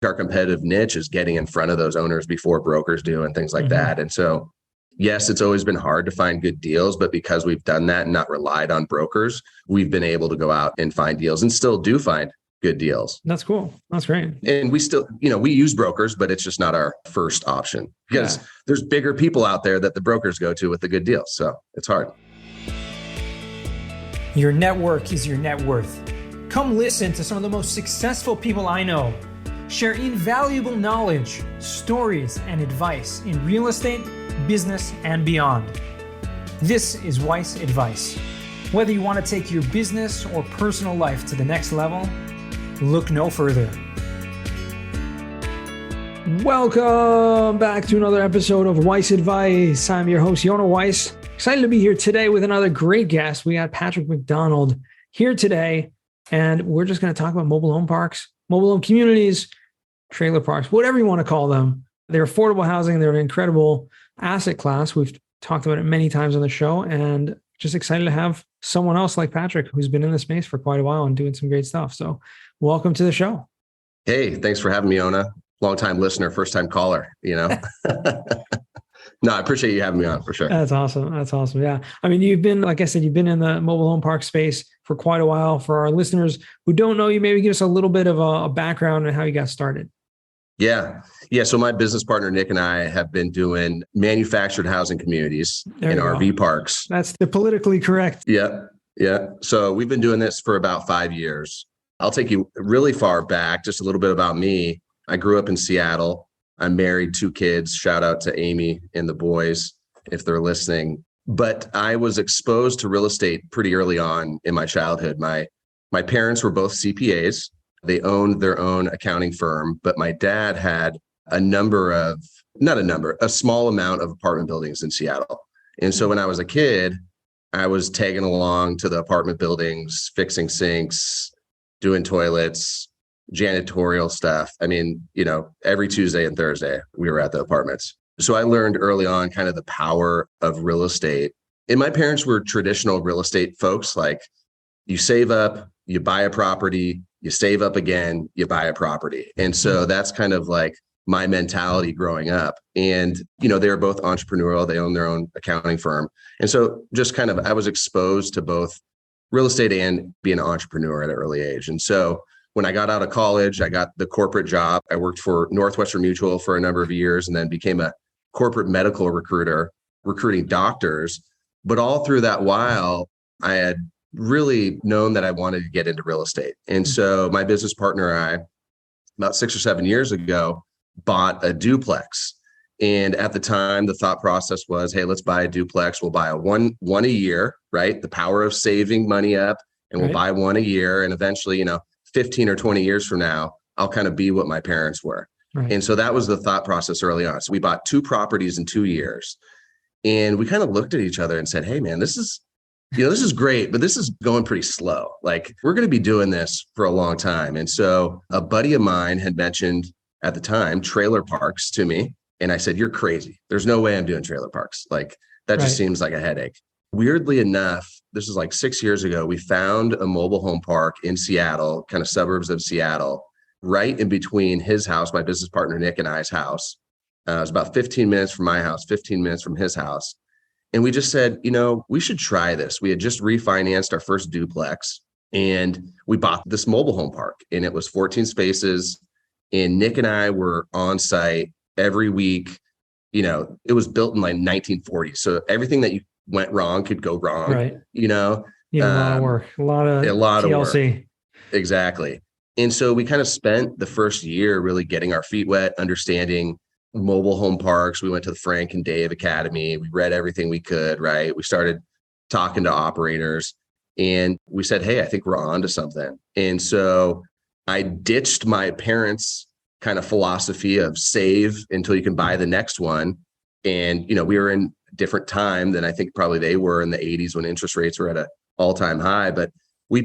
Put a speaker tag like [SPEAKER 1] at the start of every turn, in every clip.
[SPEAKER 1] our competitive niche is getting in front of those owners before brokers do and things like that. And so, yes, it's always been hard to find good deals, but because we've done that and not relied on brokers, we've been able to go out and find deals and still do find good deals.
[SPEAKER 2] That's cool. That's great.
[SPEAKER 1] And we still, we use brokers, but it's just not our first option because there's bigger people out there that the brokers go to with the good deals. So it's hard.
[SPEAKER 2] Your network is your net worth. Come listen to some of the most successful people I know share invaluable knowledge, stories, and advice in real estate, business, and beyond. This is Weiss Advice. Whether you want to take your business or personal life to the next level, look no further. Welcome back to another episode of Weiss Advice. I'm your host, Yonah Weiss. Excited to be here today with another great guest. We got Patrick McDonald here today, and we're just going to talk about mobile home parks, mobile home communities, trailer parks, whatever you want to call them. They're affordable housing. They're an incredible asset class. We've talked about it many times on the show, and just excited to have someone else like Patrick who's been in the space for quite a while and doing some great stuff. So welcome to the show.
[SPEAKER 1] Hey, thanks for having me, Yonah. Long-time listener, first-time caller, No, I appreciate you having me on for sure.
[SPEAKER 2] That's awesome. That's awesome. Yeah. I mean, you've been, like I said, you've been in the mobile home park space for quite a while. For our listeners who don't know you, maybe give us a little bit of a background on how you got started.
[SPEAKER 1] Yeah. So my business partner, Nick, and I have been doing manufactured housing communities in RV parks.
[SPEAKER 2] That's the politically correct.
[SPEAKER 1] Yeah. So we've been doing this for about 5 years. I'll take you really far back, just a little bit about me. I grew up in Seattle. I'm married, 2 kids. Shout out to Amy and the boys if they're listening. But I was exposed to real estate pretty early on in my childhood. My parents were both CPAs. They owned their own accounting firm, but my dad had a small amount of apartment buildings in Seattle. And so when I was a kid, I was tagging along to the apartment buildings, fixing sinks, doing toilets, janitorial stuff. I mean, every Tuesday and Thursday we were at the apartments. So I learned early on kind of the power of real estate. And my parents were traditional real estate folks. Like, you save up, you buy a property, you save up again, you buy a property. And so that's kind of like my mentality growing up. And, they were both entrepreneurial. They owned their own accounting firm. And so just kind of, I was exposed to both real estate and being an entrepreneur at an early age. And so when I got out of college, I got the corporate job. I worked for Northwestern Mutual for a number of years and then became a corporate medical recruiter, recruiting doctors. But all through that while, I had really known that I wanted to get into real estate. And so my business partner and I, about 6 or 7 years ago, bought a duplex. And at the time, the thought process was, hey, let's buy a duplex. We'll buy one a year, right? The power of saving money up, and we'll buy one a year. And eventually, 15 or 20 years from now, I'll kind of be what my parents were. Right. And so that was the thought process early on. So we bought 2 properties in 2 years, and we kind of looked at each other and said, hey man, this is great, but this is going pretty slow. Like, we're going to be doing this for a long time. And so a buddy of mine had mentioned at the time trailer parks to me. And I said, you're crazy. There's no way I'm doing trailer parks. Like, that just seems like a headache. Weirdly enough, this is like 6 years ago, we found a mobile home park in Seattle, kind of suburbs of Seattle, right in between his house, my business partner, Nick, and I's house. It was about 15 minutes from my house, 15 minutes from his house. And we just said, we should try this. We had just refinanced our first duplex, and we bought this mobile home park, and it was 14 spaces. And Nick and I were on site every week. It was built in like 1940. So everything that went wrong could go wrong, right? A
[SPEAKER 2] lot of work, a lot of TLC.
[SPEAKER 1] Of work. Exactly. And so we kind of spent the first year really getting our feet wet, understanding mobile home parks. We went to the Frank and Dave Academy. We read everything we could, right? We started talking to operators, and we said, hey, I think we're on to something. And so I ditched my parents' kind of philosophy of save until you can buy the next one. And, we were in a different time than I think probably they were in the 80s when interest rates were at an all-time high. But we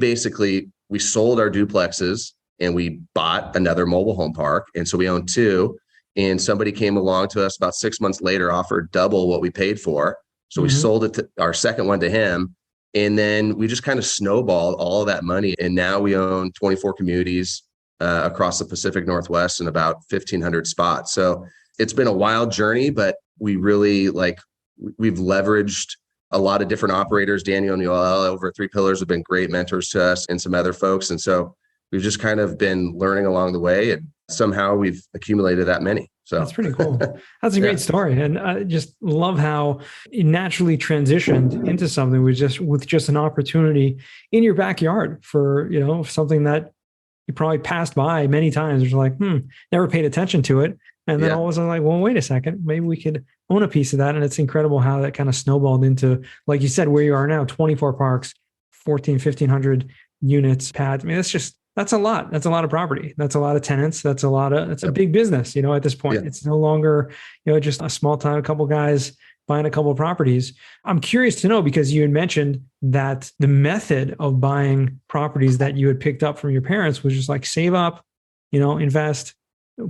[SPEAKER 1] sold our duplexes and we bought another mobile home park. And so we owned 2. And somebody came along to us about 6 months later, offered double what we paid for. So we sold it to our second one to him. And then we just kind of snowballed all of that money. And now we own 24 communities. across the Pacific Northwest in about 1,500 spots. So it's been a wild journey, but we really we've leveraged a lot of different operators. Daniel and Yoel over 3 Pillars have been great mentors to us and some other folks. And so we've just kind of been learning along the way, and somehow we've accumulated that many. So
[SPEAKER 2] that's pretty cool. That's a great story. And I just love how it naturally transitioned into something with just an opportunity in your backyard for, something that you probably passed by many times. It's like, never paid attention to it. And then all of a sudden, like, well, wait a second, maybe we could own a piece of that. And it's incredible how that kind of snowballed into, like you said, where you are now, 24 parks, 1,500 units, pads. I mean, that's a lot. That's a lot of property. That's a lot of tenants. That's a big business, at this point. It's no longer, just a small time, a couple guys buying a couple of properties. I'm curious to know, because you had mentioned that the method of buying properties that you had picked up from your parents was just like save up, invest,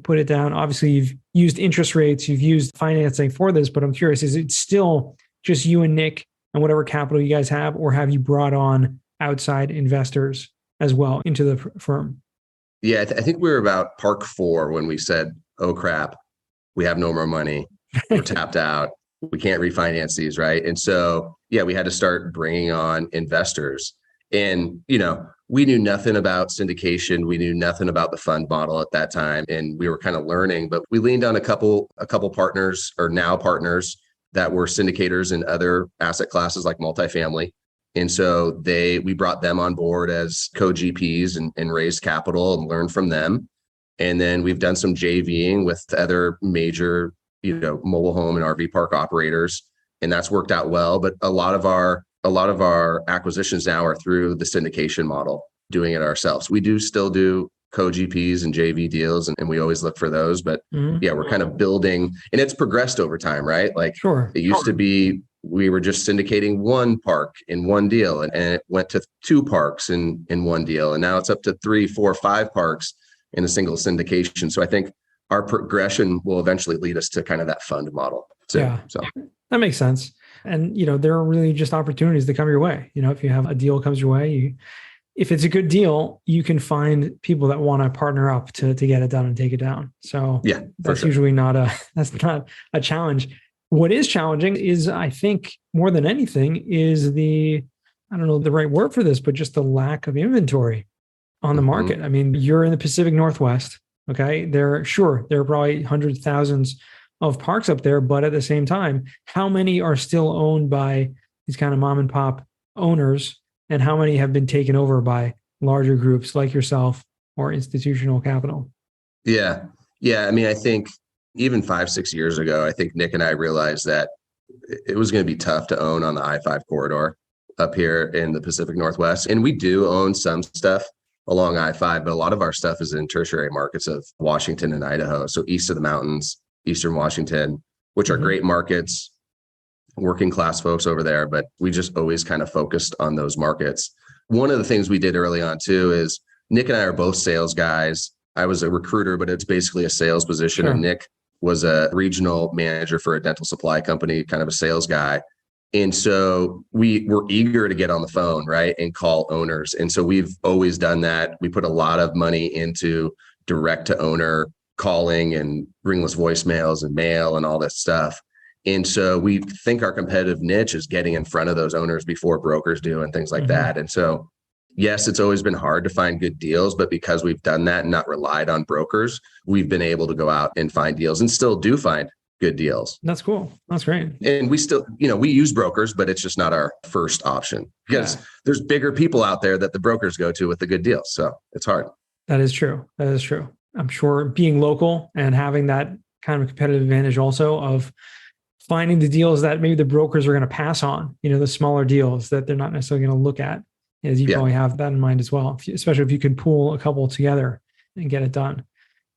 [SPEAKER 2] put it down. Obviously, you've used interest rates, you've used financing for this, but I'm curious, is it still just you and Nick and whatever capital you guys have, or have you brought on outside investors as well into the firm?
[SPEAKER 1] Yeah, I think we were about Park 4 when we said, oh crap, we have no more money. We're tapped out. We can't refinance these, right? And so, we had to start bringing on investors. And, we knew nothing about syndication. We knew nothing about the fund model at that time. And we were kind of learning, but we leaned on a couple partners, or now partners, that were syndicators in other asset classes like multifamily. And so we brought them on board as co-GPs and raised capital and learned from them. And then we've done some JVing with other major, mobile home and RV park operators, and that's worked out well. But a lot of our acquisitions now are through the syndication model, doing it ourselves. We still do co-GPs and JV deals, and we always look for those. But we're kind of building, and it's progressed over time, right? Like it used to be, we were just syndicating one park in one deal, and it went to 2 parks in one deal. And now it's up to 3, 4, 5 parks in a single syndication. So I think our progression will eventually lead us to kind of that fund model too. So
[SPEAKER 2] that makes sense. And, there are really just opportunities that come your way. If you have a deal comes your way, if it's a good deal, you can find people that want to partner up to get it done and take it down. So that's usually not a challenge. What is challenging is, I think, more than anything, is I don't know the right word for this, but just the lack of inventory on the market. I mean, you're in the Pacific Northwest. Okay. There are probably hundreds, thousands of parks up there, but at the same time, how many are still owned by these kind of mom and pop owners, and how many have been taken over by larger groups like yourself or institutional capital?
[SPEAKER 1] Yeah. I mean, I think even 5-6 years ago, I think Nick and I realized that it was going to be tough to own on the I-5 corridor up here in the Pacific Northwest. And we do own some stuff along I-5, but a lot of our stuff is in tertiary markets of Washington and Idaho. So east of the mountains, Eastern Washington, which are great markets, working class folks over there, but we just always kind of focused on those markets. One of the things we did early on too is Nick and I are both sales guys. I was a recruiter, but it's basically a sales position. And Nick was a regional manager for a dental supply company, kind of a sales guy. And so we were eager to get on the phone, right, and call owners. And so we've always done that. We put a lot of money into direct to owner calling and ringless voicemails and mail and all that stuff. And so we think our competitive niche is getting in front of those owners before brokers do and things like that. And so, yes, it's always been hard to find good deals, but because we've done that and not relied on brokers, we've been able to go out and find deals, and still do find good deals.
[SPEAKER 2] That's cool. That's great.
[SPEAKER 1] And we still, we use brokers, but it's just not our first option, because there's bigger people out there that the brokers go to with the good deals. So it's hard.
[SPEAKER 2] That is true. I'm sure being local and having that kind of competitive advantage also of finding the deals that maybe the brokers are going to pass on, the smaller deals that they're not necessarily going to look at, as you probably have that in mind as well, especially if you could pull a couple together and get it done.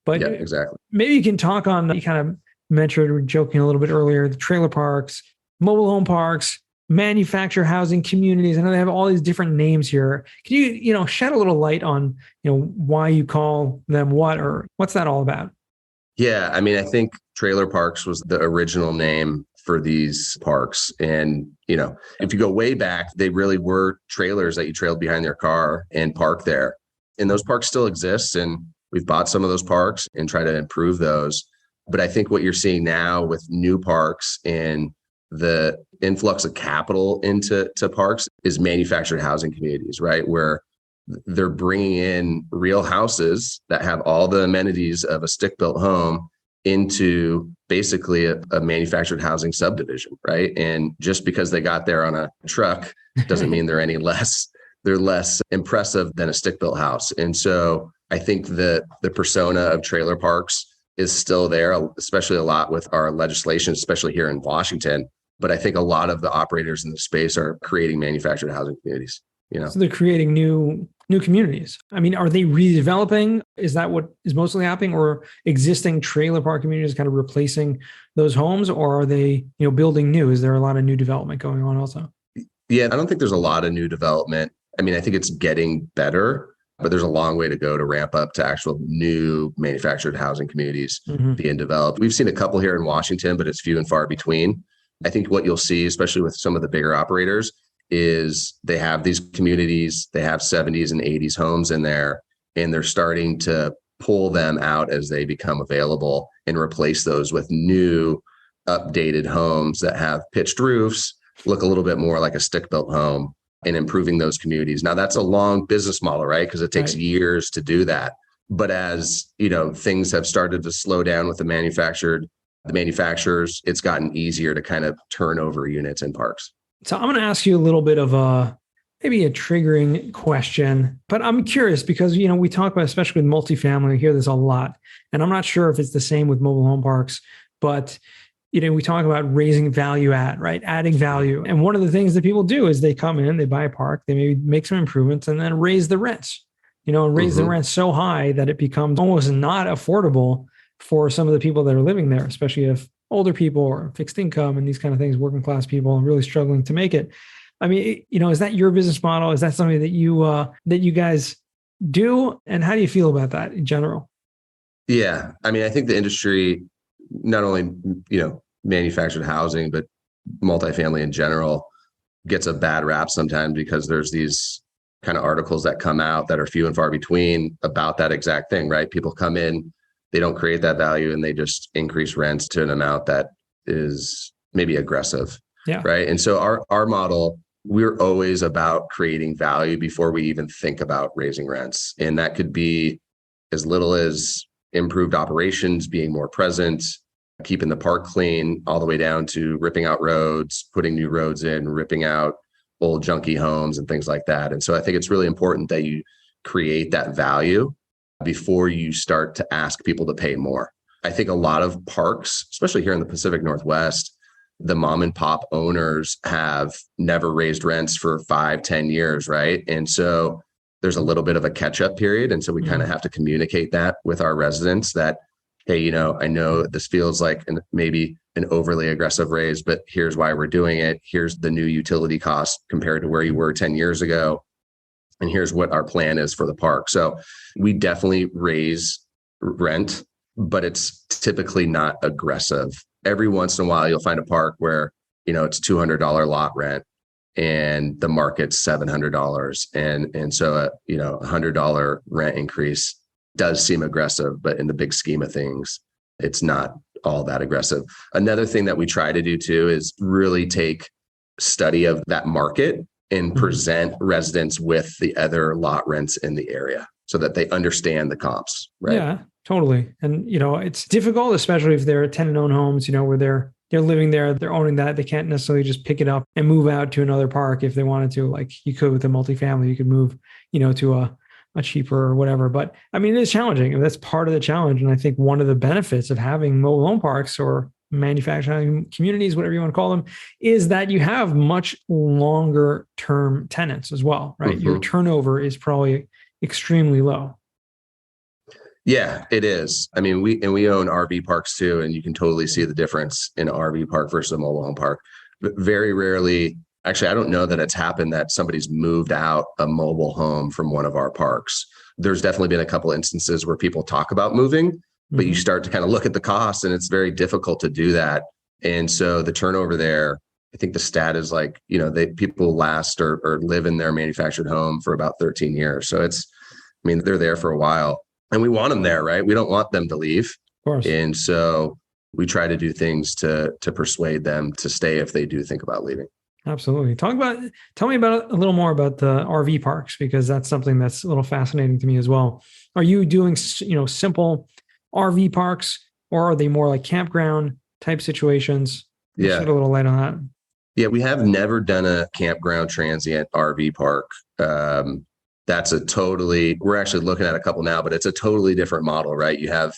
[SPEAKER 2] But
[SPEAKER 1] exactly.
[SPEAKER 2] Maybe you can talk on, you kind of mentioned, we were joking a little bit earlier, the trailer parks, mobile home parks, manufactured housing communities. I know they have all these different names here. Can you, shed a little light on, why you call them what, or what's that all about?
[SPEAKER 1] Yeah. I mean, I think trailer parks was the original name for these parks. And, if you go way back, they really were trailers that you trailed behind their car and parked there. And those parks still exist. And We've bought some of those parks and try to improve those. But I think what you're seeing now with new parks and the influx of capital into parks is manufactured housing communities, right? Where they're bringing in real houses that have all the amenities of a stick-built home into basically a manufactured housing subdivision, right? And just because they got there on a truck doesn't mean they're less impressive than a stick-built house. And so I think the persona of trailer parks is still there, especially a lot with our legislation, especially here in Washington. But I think a lot of the operators in the space are creating manufactured housing communities.
[SPEAKER 2] So they're creating new communities. I mean, are they redeveloping? Is that what is mostly happening, or existing trailer park communities kind of replacing those homes, or are they, building new? Is there a lot of new development going on also?
[SPEAKER 1] Yeah, I don't think there's a lot of new development. I mean, I think it's getting better, but there's a long way to go to ramp up to actual new manufactured housing communities being developed. We've seen a couple here in Washington, but it's few and far between. I think what you'll see, especially with some of the bigger operators, is they have these communities, they have 70s and 80s homes in there, and they're starting to pull them out as they become available and replace those with new updated homes that have pitched roofs, look a little bit more like a stick-built home, and improving those communities. Now that's a long business model, right? Because it takes years to do that. But as things have started to slow down with the manufacturers, it's gotten easier to kind of turn over units in parks.
[SPEAKER 2] So I'm going to ask you a little bit of maybe a triggering question, but I'm curious because, we talk about, especially with multifamily, we hear this a lot, and I'm not sure if it's the same with mobile home parks, but we talk about raising value add, right? Adding value. And one of the things that people do is they come in, they buy a park, they maybe make some improvements and then raise the rents, and raise the rents so high that it becomes almost not affordable for some of the people that are living there, especially if older people or fixed income and these kind of things, working class people, and really struggling to make it. I mean, is that your business model? Is that something that you guys do? And how do you feel about that in general?
[SPEAKER 1] Yeah. I mean, I think the industry, not only, manufactured housing, but multifamily in general, gets a bad rap sometimes because there's these kind of articles that come out that are few and far between about that exact thing, right? People come in, they don't create that value, and they just increase rents to an amount that is maybe aggressive.
[SPEAKER 2] Yeah.
[SPEAKER 1] Right. And so our model, we're always about creating value before we even think about raising rents. And that could be as little as improved operations, being more present, keeping the park clean, all the way down to ripping out roads, putting new roads in, ripping out old junky homes and things like that. And so I think it's really important that you create that value before you start to ask people to pay more. I think a lot of parks, especially here in the Pacific Northwest, the mom and pop owners have never raised rents for 5-10 years, right? And so there's a little bit of a catch-up period. And so we kind of have to communicate that with our residents that, hey, I know this feels like maybe an overly aggressive raise, but here's why we're doing it. Here's the new utility cost compared to where you were 10 years ago. And here's what our plan is for the park. So we definitely raise rent, but it's typically not aggressive. Every once in a while, you'll find a park where, it's $200 lot rent and the market's $700. And so a $100 rent increase does seem aggressive, but in the big scheme of things, it's not all that aggressive. Another thing that we try to do too is really take study of that market and present residents with the other lot rents in the area so that they understand the comps, right?
[SPEAKER 2] Yeah, totally. And, it's difficult, especially if they're tenant-owned homes, where they're living there, they're owning that. They can't necessarily just pick it up and move out to another park if they wanted to, like you could with a multifamily. You could move, to a cheaper or whatever. But I mean, it is challenging. And that's part of the challenge. And I think one of the benefits of having mobile home parks or manufacturing communities, whatever you want to call them, is that you have much longer term tenants as well, right? Your turnover is probably extremely low.
[SPEAKER 1] Yeah, it is. I mean, we own RV parks too, and you can totally see the difference in an RV park versus a mobile home park. But very rarely, actually, I don't know that it's happened that somebody's moved out a mobile home from one of our parks. There's definitely been a couple instances where people talk about moving, but you start to kind of look at the costs, and it's very difficult to do that. And so the turnover there, I think the stat is like, people last or live in their manufactured home for about 13 years. So they're there for a while. and we want them there, right? We don't want them to leave.
[SPEAKER 2] Of course.
[SPEAKER 1] And so we try to do things to persuade them to stay if they do think about leaving.
[SPEAKER 2] Absolutely. Tell me about a little more about the RV parks, because that's something that's a little fascinating to me as well. Are you doing, simple RV parks, or are they more like campground type situations?
[SPEAKER 1] Yeah.
[SPEAKER 2] Shed a little light on that.
[SPEAKER 1] Yeah, we have never done a campground transient RV park. We're actually looking at a couple now, but it's a totally different model, right? You have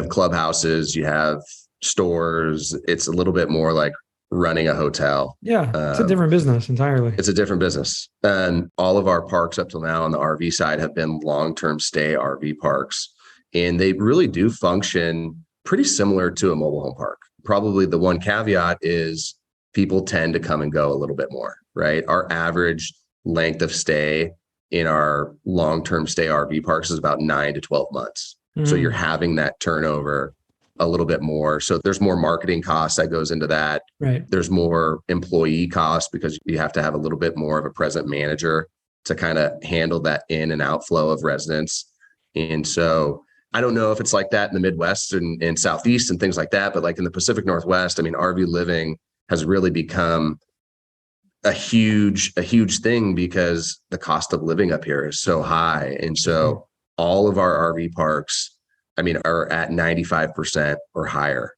[SPEAKER 1] clubhouses, you have stores. It's a little bit more like running a hotel.
[SPEAKER 2] Yeah, it's a different business entirely.
[SPEAKER 1] It's a different business. And all of our parks up till now on the RV side have been long-term stay RV parks. And they really do function pretty similar to a mobile home park. Probably the one caveat is people tend to come and go a little bit more, right? Our average length of stay in our long-term stay RV parks is about 9 to 12 months. So you're having that turnover a little bit more. So there's more marketing costs that goes into that.
[SPEAKER 2] Right.
[SPEAKER 1] There's more employee costs because you have to have a little bit more of a present manager to kind of handle that in and outflow of residents. And so I don't know if it's like that in the Midwest and Southeast and things like that, but like in the Pacific Northwest, I mean, RV living has really become a huge thing because the cost of living up here is so high. And so all of our RV parks, I mean, are at 95% or higher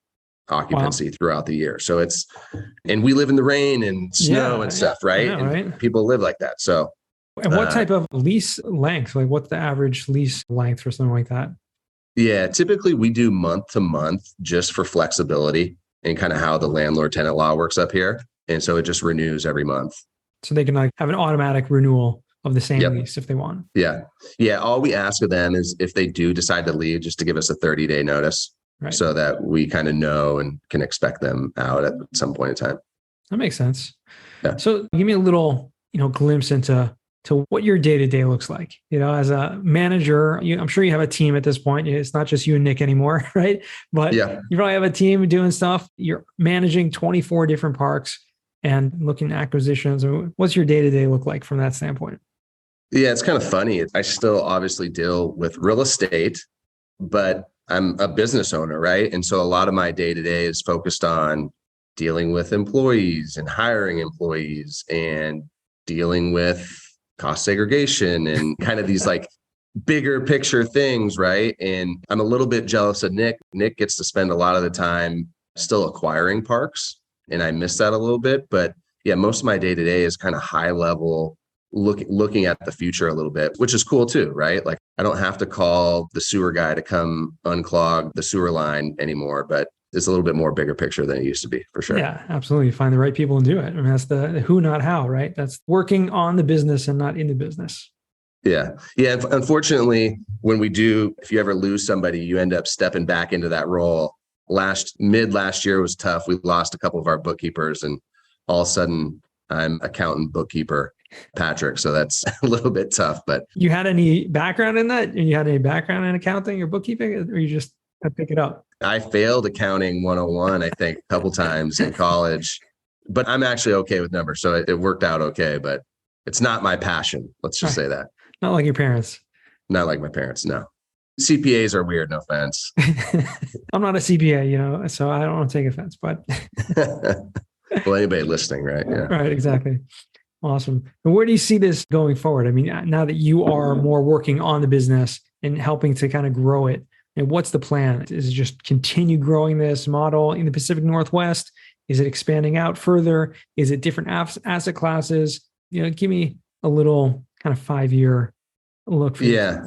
[SPEAKER 1] occupancy throughout the year. So and we live in the rain and snow and stuff, right?
[SPEAKER 2] Know,
[SPEAKER 1] and
[SPEAKER 2] right?
[SPEAKER 1] People live like that. So,
[SPEAKER 2] and what type of lease length? Like, what's the average lease length for something like that?
[SPEAKER 1] Yeah, typically we do month to month just for flexibility and kind of how the landlord tenant law works up here. And so it just renews every month.
[SPEAKER 2] So they can like have an automatic renewal of the same lease if they want.
[SPEAKER 1] Yeah. Yeah. All we ask of them is if they do decide to leave, just to give us a 30-day notice so that we kind of know and can expect them out at some point in time.
[SPEAKER 2] That makes sense.
[SPEAKER 1] Yeah.
[SPEAKER 2] So give me a little, glimpse into what your day-to-day looks like. As a manager, I'm sure you have a team at this point. It's not just you and Nick anymore, right? But you probably have a team doing stuff. You're managing 24 different parks and looking at acquisitions. What's your day-to-day look like from that standpoint?
[SPEAKER 1] Yeah, it's kind of funny. I still obviously deal with real estate, but I'm a business owner, right? And so a lot of my day-to-day is focused on dealing with employees and hiring employees and dealing with cost segregation and kind of these like bigger picture things, right? And I'm a little bit jealous of Nick. Nick gets to spend a lot of the time still acquiring parks, and I miss that a little bit. But yeah, most of my day-to-day is kind of high level, looking at the future a little bit, which is cool too, right? Like I don't have to call the sewer guy to come unclog the sewer line anymore, but it's a little bit more bigger picture than it used to be, for sure.
[SPEAKER 2] Yeah, absolutely. Find the right people and do it. I mean, that's the who, not how, right? That's working on the business and not in the business.
[SPEAKER 1] Yeah. Yeah. Unfortunately, if you ever lose somebody, you end up stepping back into that role. Mid last year was tough. We lost a couple of our bookkeepers, and all of a sudden I'm accountant bookkeeper Patrick. So that's a little bit tough, but
[SPEAKER 2] you had any background in that? You had any background in accounting or bookkeeping, or you just pick it up?
[SPEAKER 1] I failed accounting 101, I think, a couple times in college, but I'm actually okay with numbers. So it worked out okay, but it's not my passion. Let's just say that.
[SPEAKER 2] Not like your parents.
[SPEAKER 1] Not like my parents. No. CPAs are weird. No offense.
[SPEAKER 2] I'm not a CPA, so I don't want to take offense, but.
[SPEAKER 1] Well, anybody listening, right? Yeah.
[SPEAKER 2] Right. Exactly. Awesome. And where do you see this going forward? I mean, now that you are more working on the business and helping to kind of grow it, and what's the plan? Is it just continue growing this model in the Pacific Northwest? Is it expanding out further? Is it different asset classes? Give me a little kind of 5-year look. For
[SPEAKER 1] Yeah.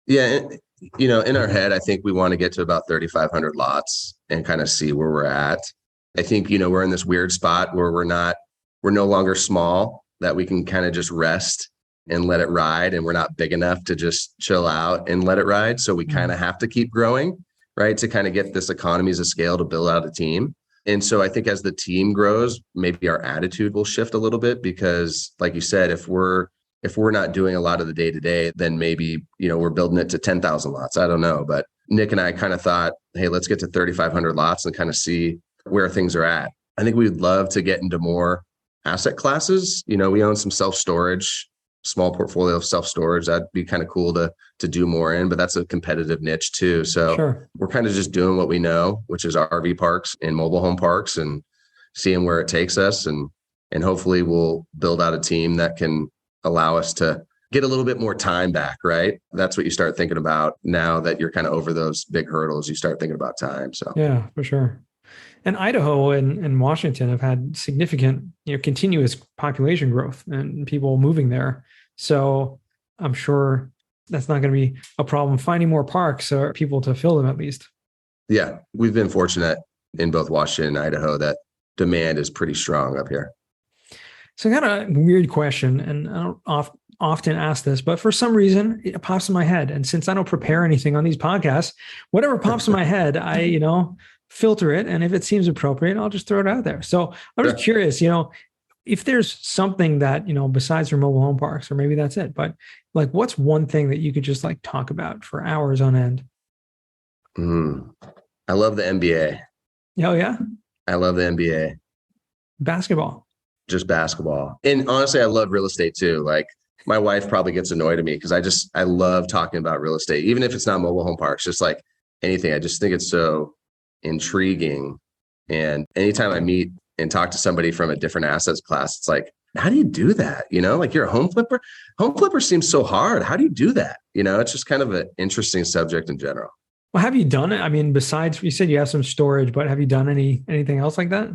[SPEAKER 1] In our head, I think we want to get to about 3,500 lots and kind of see where we're at. I think, we're in this weird spot where we're no longer small, that we can kind of just rest and let it ride. And we're not big enough to just chill out and let it ride. So we kind of have to keep growing, right? To kind of get this economies of scale to build out a team. And so I think as the team grows, maybe our attitude will shift a little bit, because like you said, if we're not doing a lot of the day to day, then maybe, we're building it to 10,000 lots. I don't know. But Nick and I kind of thought, hey, let's get to 3,500 lots and kind of see where things are at. I think we'd love to get into more asset classes. We own some self-storage small portfolio of self-storage. That'd be kind of cool to do more in, but that's a competitive niche too. So
[SPEAKER 2] Sure.
[SPEAKER 1] we're kind of just doing what we know, which is RV parks and mobile home parks, and seeing where it takes us. And hopefully we'll build out a team that can allow us to get a little bit more time back, right? That's what you start thinking about now that you're kind of over those big hurdles. You start thinking about time. So
[SPEAKER 2] Yeah, for sure. And Idaho and Washington have had significant, continuous population growth and people moving there. So I'm sure that's not going to be a problem finding more parks or people to fill them at least.
[SPEAKER 1] Yeah, we've been fortunate in both Washington and Idaho that demand is pretty strong up here.
[SPEAKER 2] So I got a weird question, and I don't often ask this, but for some reason it pops in my head. And since I don't prepare anything on these podcasts, whatever pops in my head, I, filter it. And if it seems appropriate, I'll just throw it out there. So I'm just curious, if there's something that, besides your mobile home parks, or maybe that's it, but like, what's one thing that you could just like talk about for hours on end?
[SPEAKER 1] I love the NBA.
[SPEAKER 2] Oh yeah.
[SPEAKER 1] I love the NBA.
[SPEAKER 2] Basketball.
[SPEAKER 1] Just basketball. And honestly, I love real estate too. Like my wife probably gets annoyed at me because I love talking about real estate, even if it's not mobile home parks, just like anything. I just think it's so intriguing. And anytime I meet and talk to somebody from a different assets class, it's like, how do you do that? Like you're a home flipper. Home flipper seems so hard. How do you do that? It's just kind of an interesting subject in general.
[SPEAKER 2] Well, have you done it? I mean, besides, you said you have some storage, but have you done anything else like that?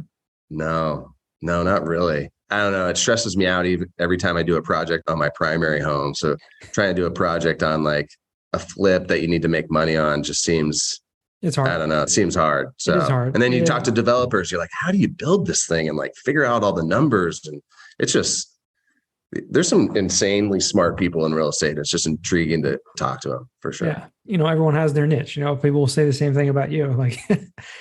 [SPEAKER 1] No, not really. I don't know. It stresses me out every time I do a project on my primary home. So trying to do a project on like a flip that you need to make money on just seems,
[SPEAKER 2] it's hard.
[SPEAKER 1] I don't know. It seems hard. So,
[SPEAKER 2] it is hard.
[SPEAKER 1] And then you talk to developers, you're like, how do you build this thing and like figure out all the numbers? And it's just, there's some insanely smart people in real estate. It's just intriguing to talk to them for sure.
[SPEAKER 2] Yeah. Everyone has their niche. People will say the same thing about you. Like,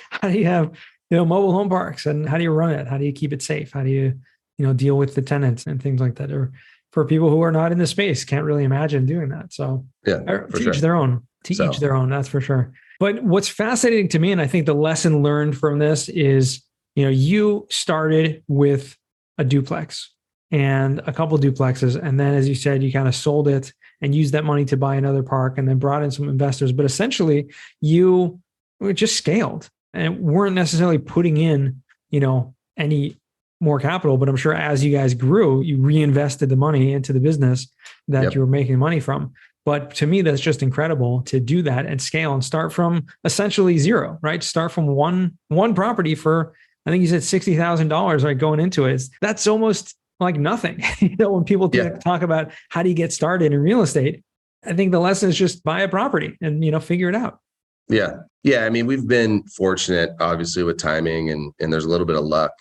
[SPEAKER 2] how do you have, mobile home parks, and how do you run it? How do you keep it safe? How do you, deal with the tenants and things like that? Or for people who are not in the space, can't really imagine doing that. So to each their own, each their own, that's for sure. But what's fascinating to me, and I think the lesson learned from this is, you started with a duplex and a couple of duplexes. And then, as you said, you kind of sold it and used that money to buy another park and then brought in some investors. But essentially, you just scaled and weren't necessarily putting in, any more capital. But I'm sure as you guys grew, you reinvested the money into the business that you were making money from. But to me, that's just incredible to do that and scale and start from essentially zero, right? Start from one property for, I think you said $60,000, right? Going into it. That's almost like nothing. When people talk about how do you get started in real estate, I think the lesson is just buy a property and, figure it out.
[SPEAKER 1] Yeah. Yeah. I mean, we've been fortunate, obviously, with timing and there's a little bit of luck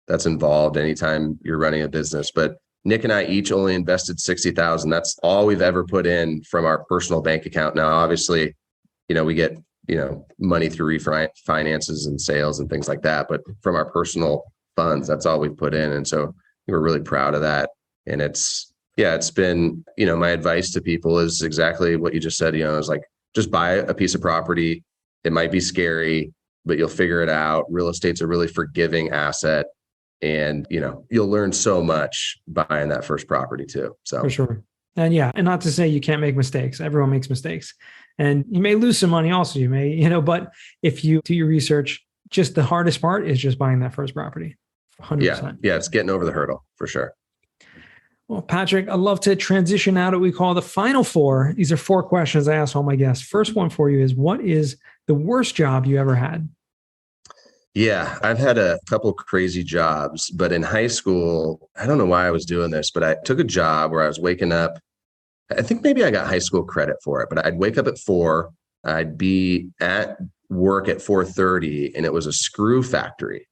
[SPEAKER 1] that's involved anytime you're running a business. But Nick and I each only invested $60,000. That's all we've ever put in from our personal bank account. Now, obviously, we get, money through refinances and sales and things like that. But from our personal funds, that's all we've put in. And so we're really proud of that. And it's been, my advice to people is exactly what you just said, is like, just buy a piece of property. It might be scary, but you'll figure it out. Real estate's a really forgiving asset. And, you'll learn so much buying that first property too. So
[SPEAKER 2] for sure. And not to say you can't make mistakes. Everyone makes mistakes and you may lose some money also. You may, but if you do your research, just the hardest part is just buying that first property. 100%.
[SPEAKER 1] Yeah. It's getting over the hurdle for sure.
[SPEAKER 2] Well, Patrick, I'd love to transition out what we call the final four. These are 4 questions I ask all my guests. First one for you is, what is the worst job you ever had?
[SPEAKER 1] Yeah, I've had a couple crazy jobs, but in high school, I don't know why I was doing this, but I took a job where I was waking up. I think maybe I got high school credit for it, but I'd wake up at 4. I'd be at work at 4:30, and it was a screw factory.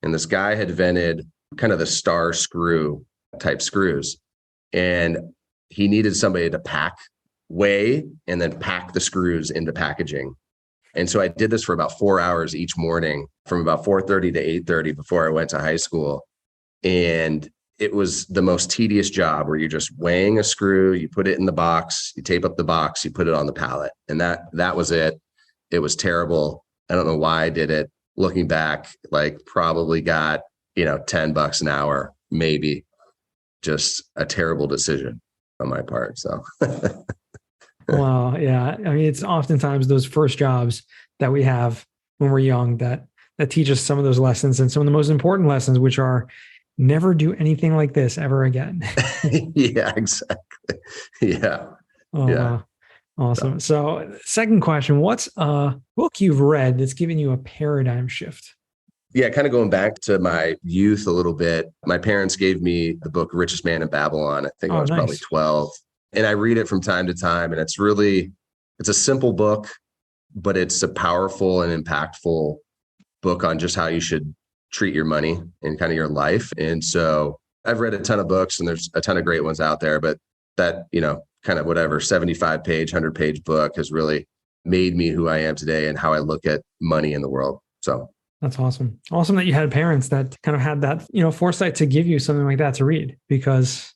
[SPEAKER 1] And this guy had invented kind of the star screw type screws. And he needed somebody to weigh and then pack the screws into packaging. And so I did this for about 4 hours each morning from about 4:30 to 8:30 before I went to high school. And it was the most tedious job where you're just weighing a screw, you put it in the box, you tape up the box, you put it on the pallet. And that was it. It was terrible. I don't know why I did it. Looking back, like probably got, $10 an hour, maybe. Just a terrible decision. on my part. So,
[SPEAKER 2] well, yeah. I mean, it's oftentimes those first jobs that we have when we're young that teach us some of those lessons, and some of the most important lessons, which are never do anything like this ever again.
[SPEAKER 1] yeah, exactly. Yeah.
[SPEAKER 2] Oh,
[SPEAKER 1] Yeah.
[SPEAKER 2] wow. Awesome. So, second question, what's a book you've read that's given you a paradigm shift?
[SPEAKER 1] Yeah, kind of going back to my youth a little bit. My parents gave me the book Richest Man in Babylon. I think I was probably
[SPEAKER 2] Nice.
[SPEAKER 1] 12. And I read it from time to time. And it's a simple book, but it's a powerful and impactful book on just how you should treat your money and kind of your life. And so I've read a ton of books, and there's a ton of great ones out there, but that, kind of whatever 75-page, 100-page book has really made me who I am today and how I look at money in the world. So
[SPEAKER 2] that's awesome. Awesome that you had parents that kind of had that, foresight to give you something like that to read, because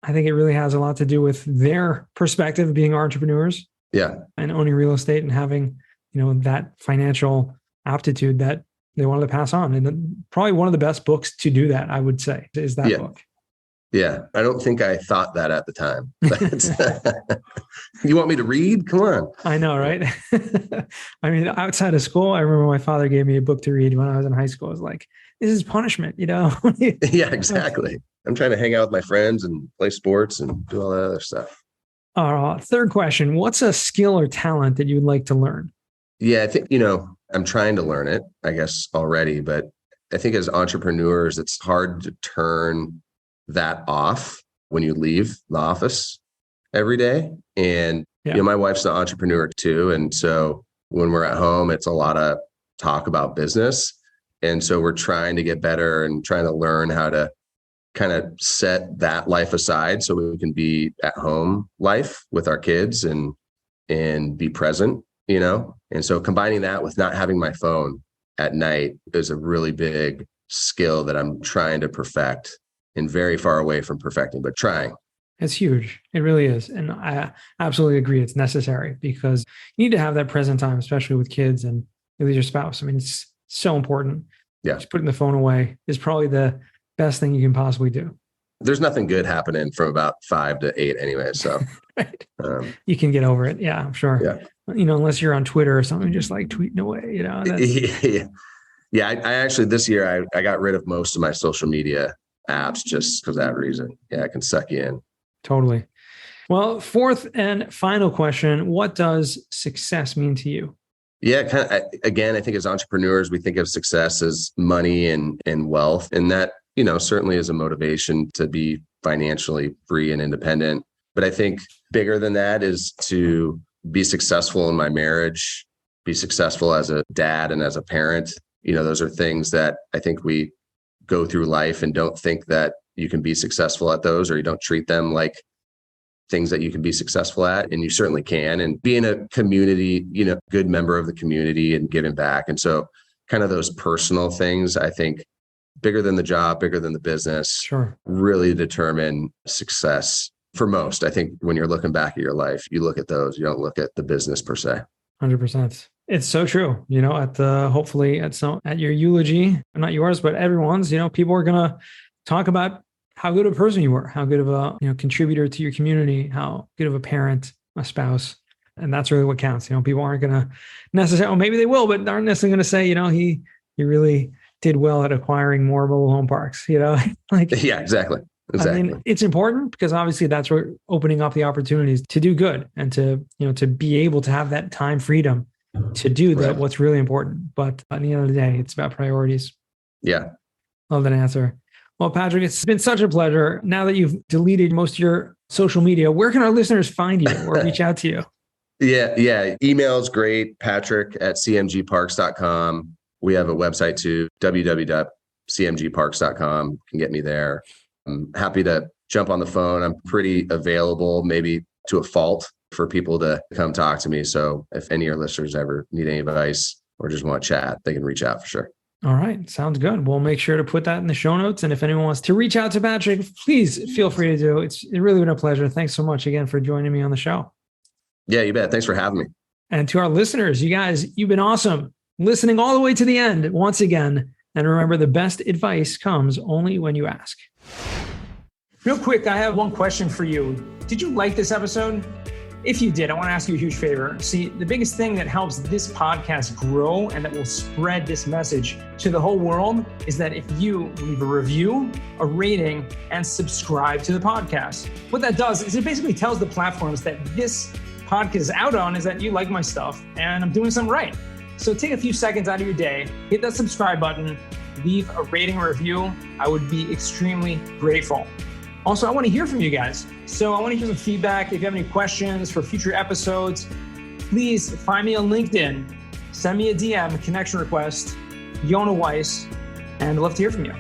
[SPEAKER 2] I think it really has a lot to do with their perspective of being entrepreneurs.
[SPEAKER 1] Yeah.
[SPEAKER 2] And owning real estate and having, that financial aptitude that they wanted to pass on. And probably one of the best books to do that, I would say, is that book.
[SPEAKER 1] Yeah. I don't think I thought that at the time. You want me to read? Come on.
[SPEAKER 2] I know, right? I mean, outside of school, I remember my father gave me a book to read when I was in high school. I was like, this is punishment,
[SPEAKER 1] Yeah, exactly. I'm trying to hang out with my friends and play sports and do all that other stuff.
[SPEAKER 2] Third question, what's a skill or talent that you would like to learn?
[SPEAKER 1] Yeah, I think, I'm trying to learn it, I guess, already. But I think as entrepreneurs, it's hard to turn that off when you leave the office every day. And, my wife's an entrepreneur too. And so when we're at home, it's a lot of talk about business. And so we're trying to get better and trying to learn how to kind of set that life aside so we can be at home life with our kids and be present, And so combining that with not having my phone at night is a really big skill that I'm trying to perfect, and very far away from perfecting, but trying.
[SPEAKER 2] It's huge. It really is. And I absolutely agree. It's necessary because you need to have that present time, especially with kids and with your spouse. I mean, it's so important.
[SPEAKER 1] Yeah.
[SPEAKER 2] Just putting the phone away is probably the best thing you can possibly do.
[SPEAKER 1] There's nothing good happening from about 5 to 8 anyway. So
[SPEAKER 2] right. You can get over it. Yeah, I'm sure.
[SPEAKER 1] Yeah.
[SPEAKER 2] Unless you're on Twitter or something, just like tweeting away,
[SPEAKER 1] Yeah. I actually, this year, I got rid of most of my social media apps just because of that reason. Yeah, it can suck you in.
[SPEAKER 2] Totally. Well, fourth and final question, what does success mean to you?
[SPEAKER 1] Yeah, again, I think as entrepreneurs, we think of success as money and wealth. And that, certainly is a motivation to be financially free and independent. But I think bigger than that is to be successful in my marriage, be successful as a dad and as a parent. Those are things that I think we go through life and don't think that you can be successful at those, or you don't treat them like things that you can be successful at. And you certainly can. And being a community, good member of the community and giving back. And so kind of those personal things, I think, bigger than the job, bigger than the business, really determine success for most. I think when you're looking back at your life, you look at those, you don't look at the business per se.
[SPEAKER 2] 100%. It's so true. Hopefully at your eulogy, not yours, but everyone's, people are going to talk about how good of a person you were, how good of a contributor to your community, how good of a parent, a spouse. And that's really what counts. People aren't going to necessarily, maybe they will, but aren't necessarily going to say, he really did well at acquiring more mobile home parks, Yeah,
[SPEAKER 1] exactly.
[SPEAKER 2] I mean, it's important because obviously that's where opening up the opportunities to do good and to be able to have that time freedom to do that. What's really important. But at the end of the day, it's about priorities.
[SPEAKER 1] Yeah.
[SPEAKER 2] Love that answer. Well, Patrick, it's been such a pleasure. Now that you've deleted most of your social media, where can our listeners find you or reach out to you?
[SPEAKER 1] Yeah. Email's great. Patrick@cmgparks.com. We have a website too, www.cmgparks.com. You can get me there. I'm happy to jump on the phone. I'm pretty available, maybe to a fault, for people to come talk to me. So if any of your listeners ever need any advice or just want to chat, they can reach out for sure.
[SPEAKER 2] All right. Sounds good. We'll make sure to put that in the show notes. And if anyone wants to reach out to Patrick, please feel free to do. It's really been a pleasure. Thanks so much again for joining me on the show.
[SPEAKER 1] Yeah, you bet. Thanks for having me.
[SPEAKER 2] And to our listeners, you guys, you've been awesome. Listening all the way to the end once again. And remember, the best advice comes only when you ask. Real quick, I have one question for you. Did you like this episode? If you did, I want to ask you a huge favor. See, the biggest thing that helps this podcast grow and that will spread this message to the whole world is that if you leave a review, a rating, and subscribe to the podcast. What that does is it basically tells the platforms that this podcast is out on is that you like my stuff and I'm doing something right. So take a few seconds out of your day, hit that subscribe button, leave a rating or review. I would be extremely grateful. Also, I want to hear from you guys. So I want to hear some feedback. If you have any questions for future episodes, please find me on LinkedIn, send me a DM, a connection request, Yona Weiss, and I'd love to hear from you.